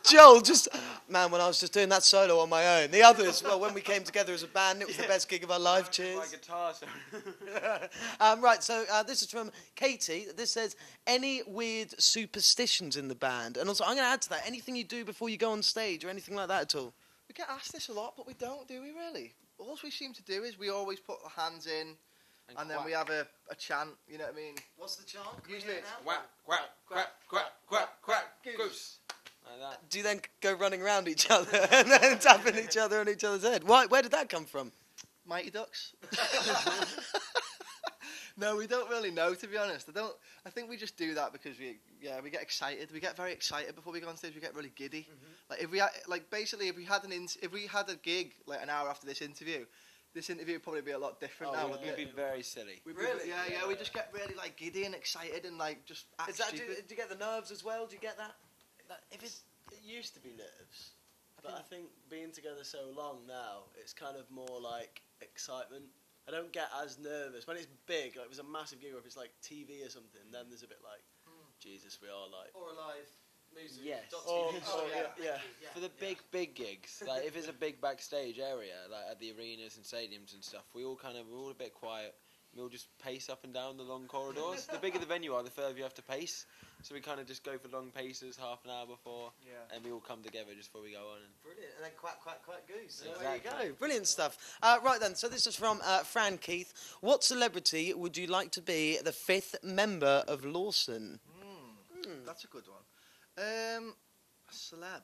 Joel just, man, when I was just doing that solo on my own. The others, well, when we came together as a band, it was the best gig of our life. My Cheers. guitar solo. Right, so this is from Katie. This says, any weird superstitions in the band? And also, I'm going to add to that, anything you do before you go on stage or anything like that at all? We get asked this a lot, but we don't, do we really? All we seem to do is we always put our hands in, and then we have a chant, you know what I mean? What's the chant? Usually it's Quack, quack, quack, quack, quack, quack, goose. Like that. Do you then go running around each other and then tapping each other on each other's head? Why? Where did that come from? Mighty Ducks. No, we don't really know, to be honest. I think we just do that because we get excited. We get very excited before we go on stage. We get really giddy. Mm-hmm. Like if we had a gig like an hour after this interview would probably be a lot different now. We'd be very silly. Really? Yeah. We just get really like giddy and excited and like just act Is that, do stupid. you get the nerves as well? Do you get that? It used to be nerves, but I think being together so long now, it's kind of more like excitement. I don't get as nervous when it's big. Like it was a massive gig, or if it's like TV or something. Then there's a bit like, Jesus, we are like. Or a live music. Yes. Yeah. For the big gigs, like if it's a big backstage area, like at the arenas and stadiums and stuff, we're all a bit quiet. We all just pace up and down the long corridors. The bigger the venue are, the further you have to pace. So we kind of just go for long paces half an hour before, and we all come together just before we go on. Brilliant. And then quack, quack, quack, goose. Exactly. There you go. Brilliant stuff. Right then, so this is from Fran Keith. What celebrity would you like to be the fifth member of Lawson? That's a good one. A celeb.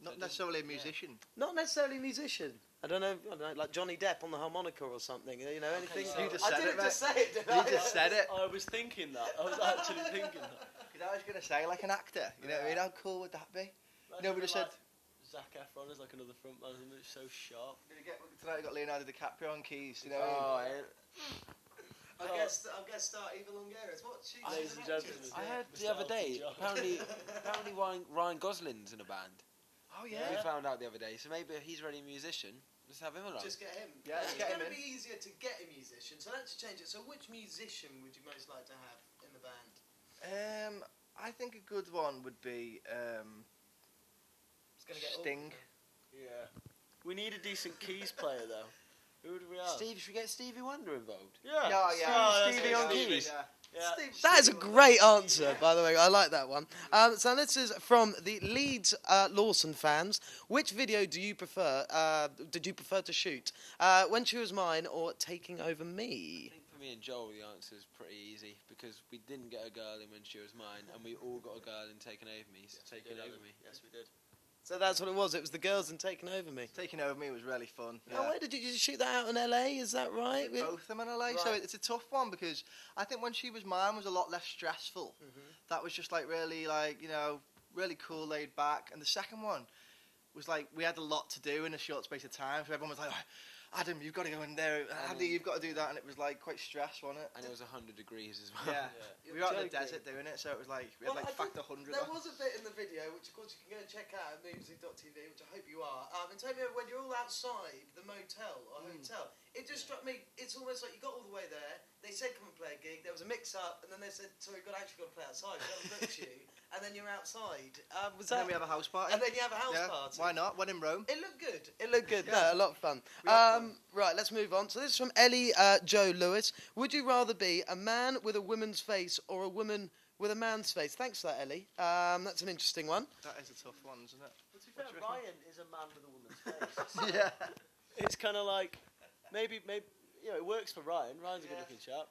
Not necessarily a musician. Not necessarily a musician. I don't know, like Johnny Depp on the harmonica or something. You know, anything. so- You just I said didn't it, mate. just say it, did You I? just said it. I was thinking that. I was actually thinking that. I was going to say, like an actor. You know what I mean? How cool would that be? Nobody just said... Zac Efron is like another frontman, isn't it? It's so sharp. Tonight we got Leonardo DiCaprio on keys. You know Oh, what I mean? I guess start Eva Longoria. What she? Ladies and gentlemen. I heard Mr. the other day, Elton John. apparently Ryan Gosling's in a band. Oh We yeah. found out the other day, so maybe if he's already a musician, let's have him along. Just get him. Yeah, It's get him going to in. be easier to get a musician, so let's change it. So which musician would you most like to have in the band? I think a good one would be It's going to get Sting. Yeah. We need a decent keys player though. Who would we have? Should we get Stevie Wonder involved? Yeah. Yeah. Stevie on keys. Yeah. That is a great answer, by the way. I like that one. So this is from the Leeds Lawson fans. Which video do you prefer? Did you prefer to shoot? When She Was Mine or Taking Over I Me? think for me and Joel, the answer is pretty easy because we didn't get a girl in When She Was Mine, and we all got a girl in Taken Over Me. So Taken Over Me. Yes, we did. So that's what it was. It was the girls and Taking Over Me. Taking Over Me was really fun. Oh, where did you shoot that out in LA? Is that right? Both of them in LA, so Right. it's a tough one because I think When She Was Mine was a lot less stressful. That was just like really really cool, laid back. And the second one was like we had a lot to do in a short space of time, so everyone was like, Adam, you've got to go in there. Andy, you've got to do that, and it was like quite stress, wasn't it? And it was 100 degrees as well. Yeah. You're We were out in the joking. desert doing it, so it was like we had like I factor think 100. There was a bit in the video, which of course you can go and check out at muzu.tv, which I hope you are. And tell me when you're all outside the motel or hotel, it just struck me. It's almost like you got all the way there. They said come and play a gig. There was a mix-up, and then they said, "Sorry, we've actually got to play outside. We haven't booked you." And then you're outside. Was And that? then we have a house party. And then you have a house Yeah, party. why not? When in Rome. It looked good. It looked good. Yeah. No, a lot of fun. We had fun. Right, let's move on. So this is from Ellie Joe Lewis. Would you rather be a man with a woman's face or a woman with a man's face? Thanks for that, Ellie. That's an interesting one. That is a tough one, isn't it? But to be fair, What do you reckon? Ryan is a man with a woman's face. Yeah. It's kind of like maybe it works for Ryan. Ryan's a good-looking chap.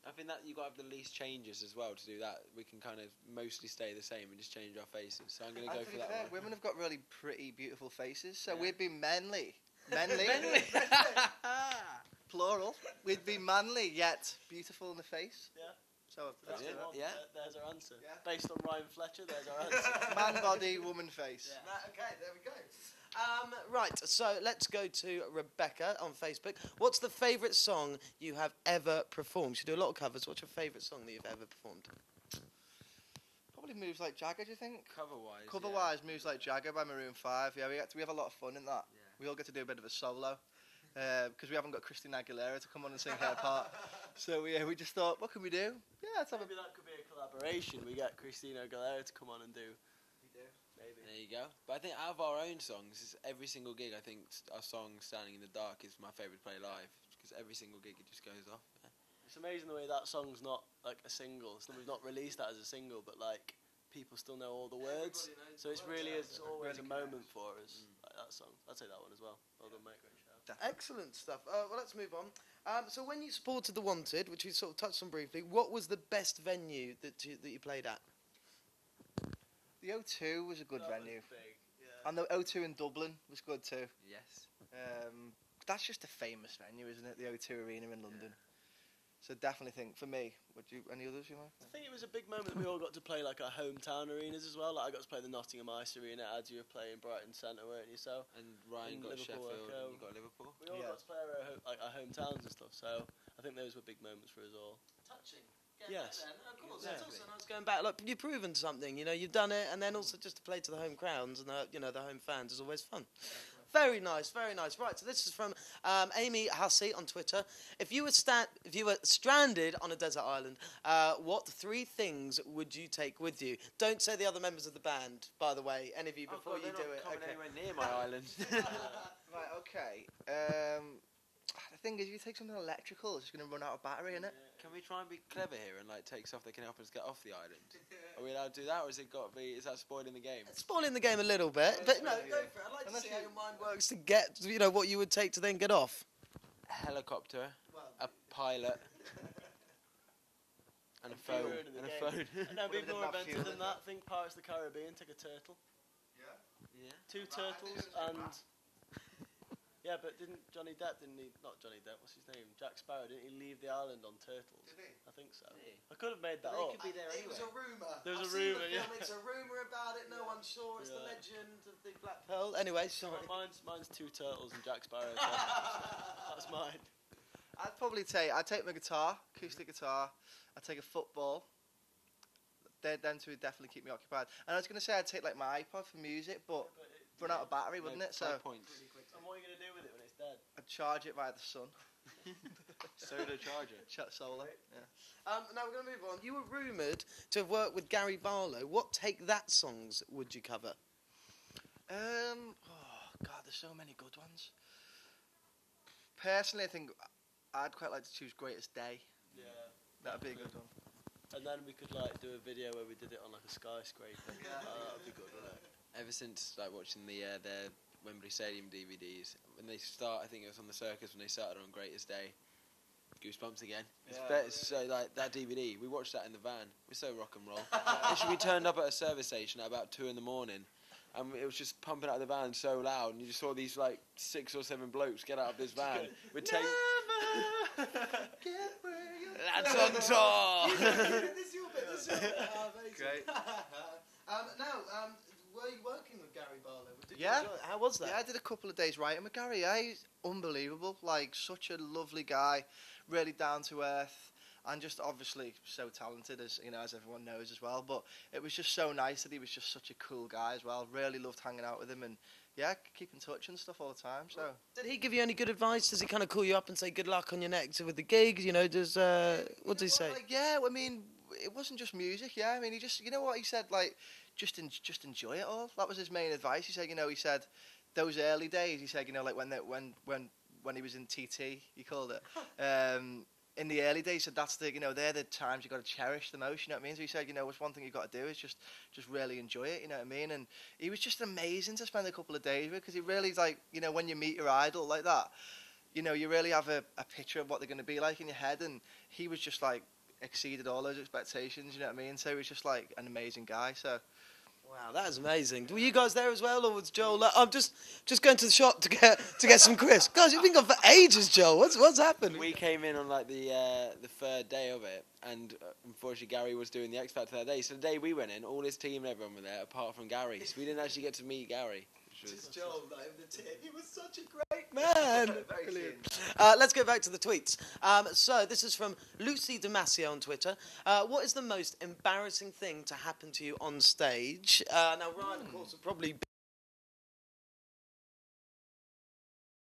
I think that you got to have the least changes as well to do that. We can kind of mostly stay the same and just change our faces. So I'm going to go And to for be that fair, one. women have got really pretty, beautiful faces, so Yeah. we'd be manly. Manly. Manly. Plural. We'd be manly yet beautiful in the face. Yeah. So That's Yeah. the one. Yeah. There's our answer. Yeah. Based on Ryan Fletcher, there's our answer. man body, woman face. Yeah. Okay, there we go. Right, so let's go to Rebecca on Facebook. What's the favourite song you have ever performed? You do a lot of covers. What's your favourite song that you've ever performed? Probably Moves Like Jagger, do you think? Cover-wise. Cover-wise, Moves Like Jagger by Maroon 5. Yeah, we have a lot of fun in that. Yeah. We all get to do a bit of a solo. Because we haven't got Christina Aguilera to come on and sing her part. So we just thought, what can we do? Yeah, let's have a... Maybe that could be a collaboration. We get Christina Aguilera to come on and do Maybe. There you go. But I think out of our own songs, every single gig, I think our song "Standing in the Dark" is my favourite to play live because every single gig it just goes off. Yeah. It's amazing the way that song's not like a single. So we've not released that as a single, but like people still know all the words. So it's really it's always a moment for us. Like that song. I'd say that one as well. Well done, mate. Great shout. Excellent stuff. Well, let's move on. So when you supported The Wanted, which we sort of touched on briefly, what was the best venue that you played at? The O2 was a good venue. Was big, yeah. And the O2 in Dublin was good too. Yes. That's just a famous venue, isn't it? The O2 Arena in London. So definitely think, for me, any others you like? I think it was a big moment that we all got to play like our hometown arenas as well. Like I got to play the Nottingham Ice Arena as you were playing Brighton Centre, weren't you? So And Ryan got Liverpool, Sheffield and you got Liverpool. we all got to play our hometowns and stuff. So I think those were big moments for us all. Touching. Yes. Of course. Yeah. It's also nice going back. Like you've proven something. You know, you've done it, and then also just to play to the home crowds and the home fans is always fun. Very nice, very nice. Right, so this is from Amy Hussey on Twitter. If you were stranded on a desert island, what 3 things would you take with you? Don't say the other members of the band, by the way, any of you, before you do it. Coming Okay. anywhere near my island. Right, okay. The thing is, if you take something electrical, it's just going to run out of battery, innit? Can we try and be clever here and like take stuff that can help us get off the island? Are we allowed to do that, or is that spoiling the game? It's spoiling the game a little bit, but no, go for it. I'd like to see how your mind works to get, what you would take to then get off. A helicopter, Well, a pilot, and a phone. ruining the And a game. phone. And now be Would've been more that inventive few, than that. Think Pirates of the Caribbean. Take a turtle. Yeah. 2 turtles and. Yeah, but not Johnny Depp, what's his name? Jack Sparrow, didn't he leave the island on turtles? Did he? I think so. Did he? I could have made that They up. could be there It anyway. was a rumour. There was I've a seen rumour, the film, yeah. It's a rumour about it. No one's sure. It's the Yeah. legend of the Black Pearl. Anyway, sorry. Mine's 2 turtles and Jack Sparrow. That's mine. I'd take my guitar, acoustic guitar. I'd take a football. Them two would definitely keep me occupied. And I was going to say I'd take like my iPod for music, but run out of battery, wouldn't it? So points. And what are you going to do with it when it's dead? I'd charge it via the sun. Solar charger. Solar. Yeah. Now we're going to move on. You were rumoured to have worked with Gary Barlow. What Take That songs would you cover? Oh God, there's so many good ones. Personally, I think I'd quite like to choose Greatest Day. Yeah. That'd be a good one. And then we could like do a video where we did it on like a skyscraper. That'd be good, wouldn't it? Ever since like watching their Wembley Stadium DVDs, when they start, I think it was on the Circus when they started on Greatest Day. Goosebumps again. It's so like that DVD. We watched that in the van. We're so rock and roll. Actually, we turned up at a service station at about 2 a.m. and it was just pumping out of the van so loud, and you just saw these like 6 or 7 blokes get out of this van with tape. That's on tour. This is your bit. Amazing. Great. Now, were you working with Gary Barlow? Did you Yeah. enjoy it? How was that? Yeah, I did a couple of days writing with Gary. Yeah, he's unbelievable. Like, such a lovely guy, really down to earth, and just obviously so talented, as everyone knows as well. But it was just so nice that he was just such a cool guy as well. Really loved hanging out with him, and yeah, keep in touch and stuff all the time. So Did he give you any good advice? Does he kind of call you up and say good luck on your next with the gigs? What does he say? Like, yeah, I mean, it wasn't just music. Yeah, I mean, he just, what he said, like, just enjoy it all. That was his main advice. He said, he said those early days. He said, like when he was in TT, he called it. In the early days, he said that's they're the times you got to cherish the most. You know what I mean? So he said, what's one thing you got to do is just really enjoy it. You know what I mean? And he was just amazing to spend a couple of days with, because he really like, when you meet your idol like that, you really have a picture of what they're going to be like in your head, and he was just like exceeded all those expectations. You know what I mean? So he was just like an amazing guy. So. Wow, that is amazing. Were you guys there as well, or was Joel? I'm just going to the shop to get some crisps. Guys, you've been gone for ages, Joel. What's happened? We came in on like the 3rd day of it, and unfortunately Gary was doing the X Factor that day. So the day we went in, all his team and everyone were there, apart from Gary. So we didn't actually get to meet Gary. Just Joel, like, the tip. He was such a great man. Brilliant. Let's go back to the tweets. So this is from Lucy Damasio on Twitter. What is the most embarrassing thing to happen to you on stage? Now, Ryan, of course, would probably